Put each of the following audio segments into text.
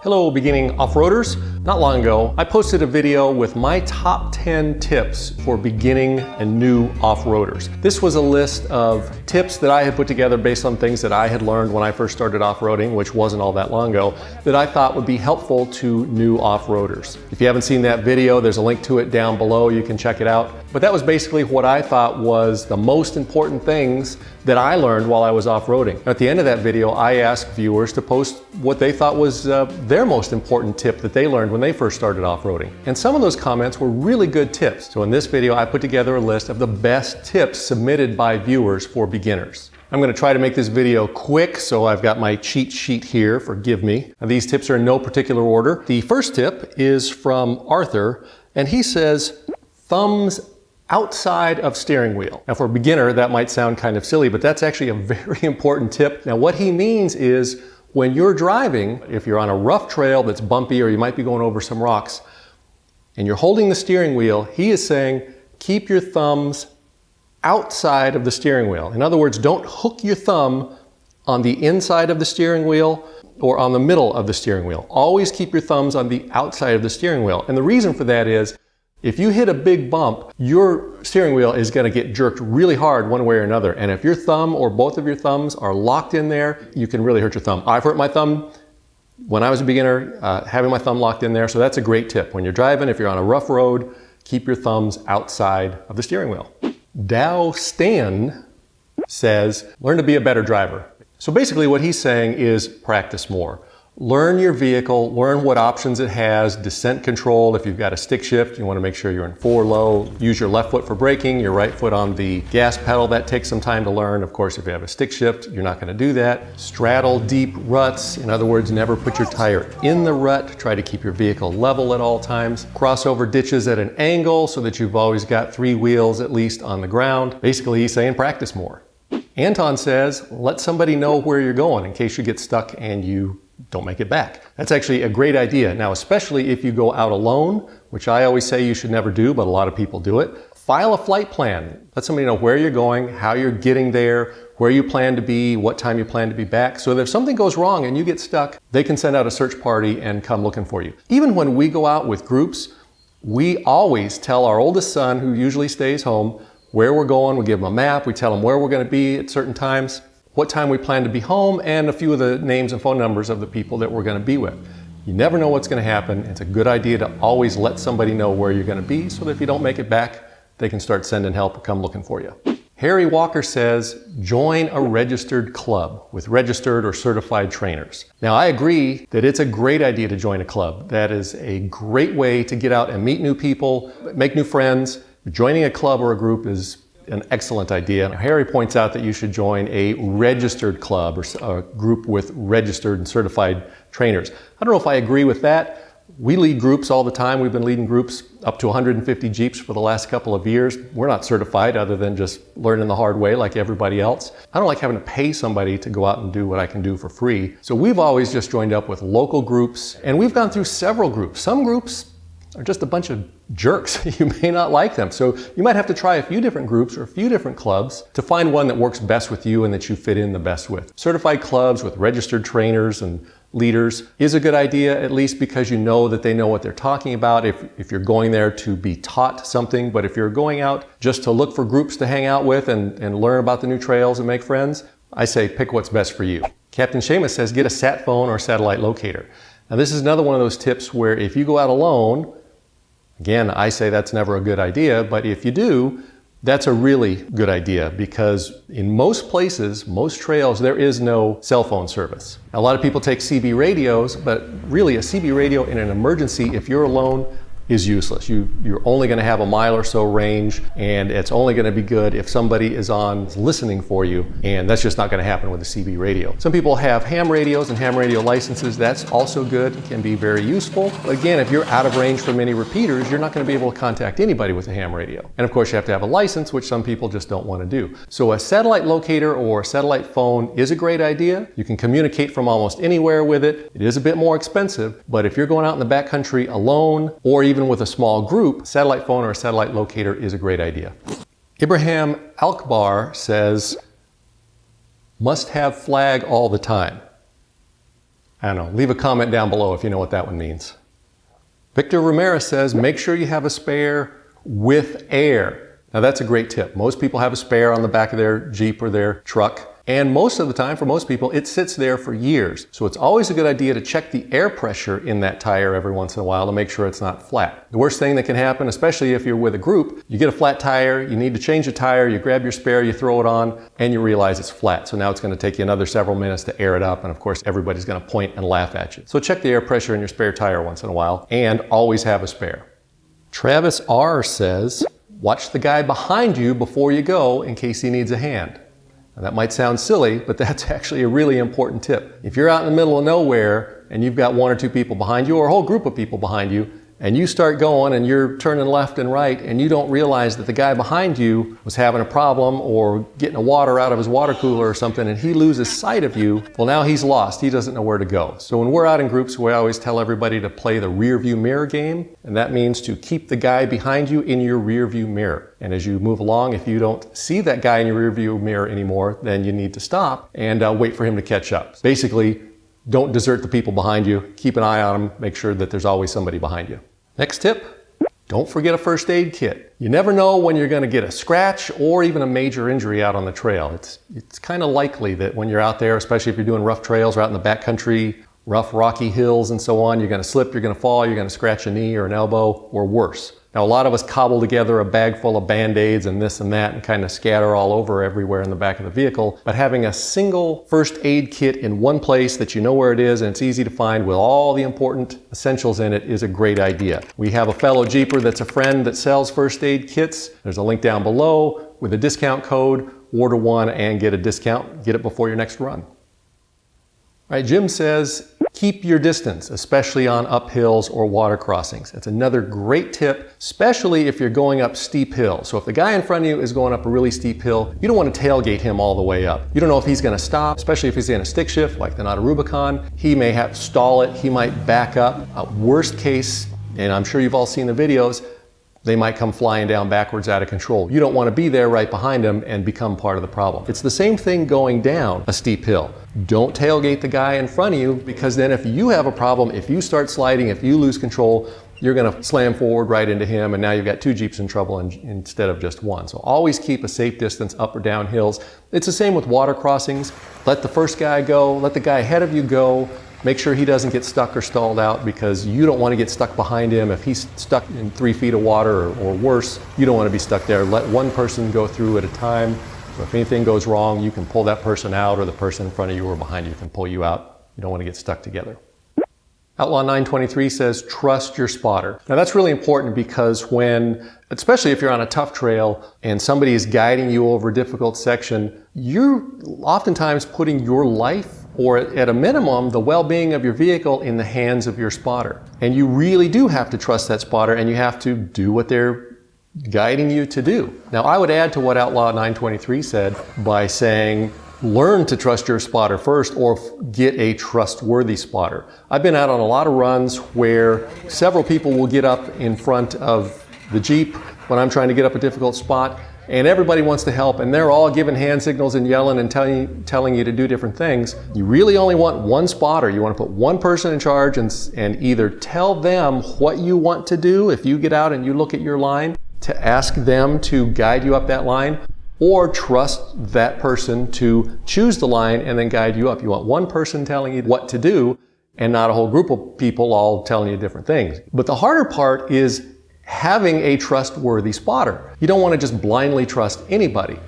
Hello, beginning off-roaders. Not long ago, I posted a video with my top 10 tips for beginning and new off-roaders. This was a list of tips that I had put together based on things that I had learned when I first started off-roading, which wasn't all that long ago, that I thought would be helpful to new off-roaders. If you haven't seen that video, there's a link to it down below. You can check it out. But that was basically what I thought was the most important things that I learned while I was off-roading. At the end of that video, I asked viewers to post what they thought was their most important tip that they learned when they first started off-roading. And some of those comments were really good tips. So in this video, I put together a list of the best tips submitted by viewers for beginners. I'm going to try to make this video quick, so I've got my cheat sheet here, forgive me. Now, these tips are in no particular order. The first tip is from Arthur, and he says, thumbs outside of steering wheel. Now for a beginner, that might sound kind of silly, but that's actually a very important tip. Now what he means is when you're driving, if you're on a rough trail that's bumpy or you might be going over some rocks, and you're holding the steering wheel, he is saying, keep your thumbs outside of the steering wheel. In other words, don't hook your thumb on the inside of the steering wheel or on the middle of the steering wheel. Always keep your thumbs on the outside of the steering wheel. And the reason for that is, if you hit a big bump, your steering wheel is going to get jerked really hard one way or another. And if your thumb or both of your thumbs are locked in there, you can really hurt your thumb. I've hurt my thumb when I was a beginner, having my thumb locked in there. So that's a great tip. When you're driving, if you're on a rough road, keep your thumbs outside of the steering wheel. Dow Stan says, learn to be a better driver. So basically what he's saying is practice more. Learn your vehicle, learn what options it has, descent control. If you've got a stick shift, you want to make sure you're in 4 low. Use your left foot for braking, your right foot on the gas pedal. That takes some time to learn. Of course, if you have a stick shift, you're not going to do that. Straddle deep ruts. In other words, never put your tire in the rut. Try to keep your vehicle level at all times. Cross over ditches at an angle so that you've always got 3 wheels at least on the ground. Basically, he's saying practice more. Anton says, let somebody know where you're going in case you get stuck and you don't make it back. That's actually a great idea. Now, especially if you go out alone, which I always say you should never do, but a lot of people do it. File a flight plan. Let somebody know where you're going, how you're getting there, where you plan to be, what time you plan to be back. So that if something goes wrong and you get stuck, they can send out a search party and come looking for you. Even when we go out with groups, we always tell our oldest son, who usually stays home, where we're going. We give him a map. We tell him where we're going to be at certain times, what time we plan to be home, and a few of the names and phone numbers of the people that we're going to be with. You never know what's going to happen. It's a good idea to always let somebody know where you're going to be so that if you don't make it back, they can start sending help and come looking for you. Harry Walker says, join a registered club with registered or certified trainers. Now, I agree that it's a great idea to join a club. That is a great way to get out and meet new people, make new friends. Joining a club or a group is an excellent idea. Harry points out that you should join a registered club or a group with registered and certified trainers. I don't know if I agree with that. We lead groups all the time. We've been leading groups up to 150 Jeeps for the last couple of years. We're not certified other than just learning the hard way like everybody else. I don't like having to pay somebody to go out and do what I can do for free. So we've always just joined up with local groups, and we've gone through several groups. Some groups are just a bunch of jerks. You may not like them. So you might have to try a few different groups or a few different clubs to find one that works best with you and that you fit in the best with. Certified clubs with registered trainers and leaders is a good idea, at least because you know that they know what they're talking about if you're going there to be taught something. But if you're going out just to look for groups to hang out with and learn about the new trails and make friends, I say pick what's best for you. Captain Seamus says get a sat phone or satellite locator. Now this is another one of those tips where if you go out alone, again, I say that's never a good idea, but if you do, that's a really good idea because in most places, most trails, there is no cell phone service. A lot of people take CB radios, but really a CB radio in an emergency, if you're alone, is useless. You're only going to have a mile or so range, and it's only going to be good if somebody is on listening for you, and that's just not going to happen with a CB radio. Some people have ham radios and ham radio licenses. That's also good, can be very useful. But again, if you're out of range from any repeaters, you're not going to be able to contact anybody with a ham radio. And of course, you have to have a license, which some people just don't want to do. So a satellite locator or a satellite phone is a great idea. You can communicate from almost anywhere with it. It is a bit more expensive, but if you're going out in the backcountry alone, or even with a small group, satellite phone or a satellite locator is a great idea. Ibrahim Alkbar says, must have flag all the time. I don't know, leave a comment down below if you know what that one means. Victor Ramirez says, make sure you have a spare with air. Now that's a great tip. Most people have a spare on the back of their Jeep or their truck. And most of the time, for most people, it sits there for years. So it's always a good idea to check the air pressure in that tire every once in a while to make sure it's not flat. The worst thing that can happen, especially if you're with a group, you get a flat tire, you need to change the tire, you grab your spare, you throw it on, and you realize it's flat. So now it's going to take you another several minutes to air it up, and of course everybody's going to point and laugh at you. So check the air pressure in your spare tire once in a while, and always have a spare. Travis R. says, watch the guy behind you before you go in case he needs a hand. Now, that might sound silly, but that's actually a really important tip. If you're out in the middle of nowhere and you've got one or two people behind you or a whole group of people behind you, and you start going and you're turning left and right and you don't realize that the guy behind you was having a problem or getting a water out of his water cooler or something, and he loses sight of you, well, now he's lost. He doesn't know where to go. So when we're out in groups, we always tell everybody to play the rear view mirror game, and that means to keep the guy behind you in your rear view mirror. And as you move along, if you don't see that guy in your rear view mirror anymore, then you need to stop and wait for him to catch up. Basically, don't desert the people behind you. Keep an eye on them. Make sure that there's always somebody behind you. Next tip, don't forget a first aid kit. You never know when you're going to get a scratch or even a major injury out on the trail. It's kind of likely that when you're out there, especially if you're doing rough trails or out in the backcountry, rough rocky hills and so on, you're going to slip, you're going to fall, you're going to scratch a knee or an elbow or worse. Now, a lot of us cobble together a bag full of Band-Aids and this and that and kind of scatter all over everywhere in the back of the vehicle. But having a single first aid kit in one place that you know where it is and it's easy to find with all the important essentials in it is a great idea. We have a fellow Jeeper that's a friend that sells first aid kits. There's a link down below with a discount code. Order one and get a discount. Get it before your next run. All right, Jim says, keep your distance, especially on up hills or water crossings. It's another great tip, especially if you're going up steep hills. So if the guy in front of you is going up a really steep hill, you don't want to tailgate him all the way up. You don't know if he's going to stop, especially if he's in a stick shift like the Nada Rubicon. He may have to stall it. He might back up. Worst case, and I'm sure you've all seen the videos, they might come flying down backwards out of control. You don't want to be there right behind them and become part of the problem. It's the same thing going down a steep hill. Don't tailgate the guy in front of you, because then if you have a problem, if you start sliding, if you lose control, you're going to slam forward right into him, and now you've got two Jeeps in trouble instead of just one. So always keep a safe distance up or down hills. It's the same with water crossings. Let the first guy go, let the guy ahead of you go. Make sure he doesn't get stuck or stalled out, because you don't want to get stuck behind him. If he's stuck in 3 feet of water or worse, you don't want to be stuck there. Let one person go through at a time. So if anything goes wrong, you can pull that person out, or the person in front of you or behind you can pull you out. You don't want to get stuck together. Outlaw 923 says, trust your spotter. Now that's really important, because especially if you're on a tough trail and somebody is guiding you over a difficult section, you're oftentimes putting your life, or at a minimum, the well-being of your vehicle, in the hands of your spotter. And you really do have to trust that spotter, and you have to do what they're guiding you to do. Now, I would add to what Outlaw 923 said by saying, learn to trust your spotter first, or get a trustworthy spotter. I've been out on a lot of runs where several people will get up in front of the Jeep when I'm trying to get up a difficult spot, and everybody wants to help, and they're all giving hand signals and yelling and telling you to do different things. You really only want one spotter. You want to put one person in charge and either tell them what you want to do if you get out and you look at your line, to ask them to guide you up that line, or trust that person to choose the line and then guide you up. You want one person telling you what to do, and not a whole group of people all telling you different things. But the harder part is having a trustworthy spotter. You don't want to just blindly trust anybody.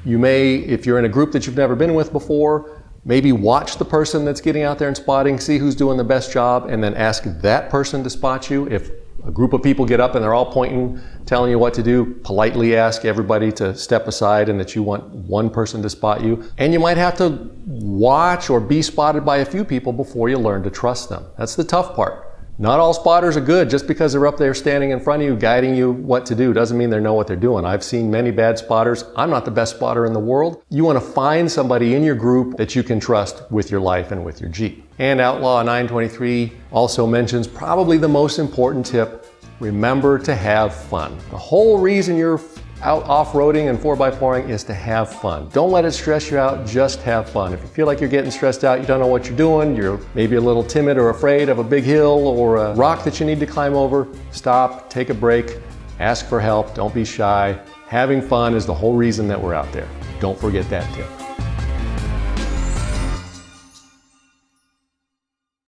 You may, if you're in a group that you've never been with before, maybe watch the person that's getting out there and spotting, see who's doing the best job, and then ask that person to spot you. If a group of people get up and they're all pointing, telling you what to do, politely ask everybody to step aside and that you want one person to spot you. And you might have to watch or be spotted by a few people before you learn to trust them. That's the tough part. Not all spotters are good. Just because they're up there standing in front of you, guiding you what to do, doesn't mean they know what they're doing. I've seen many bad spotters. I'm not the best spotter in the world. You want to find somebody in your group that you can trust with your life and with your Jeep. And Outlaw 923 also mentions probably the most important tip: remember to have fun. The whole reason you're out off-roading and 4x4ing is to have fun. Don't let it stress you out, just have fun. If you feel like you're getting stressed out, you don't know what you're doing, you're maybe a little timid or afraid of a big hill or a rock that you need to climb over, stop, take a break, ask for help, don't be shy. Having fun is the whole reason that we're out there. Don't forget that tip.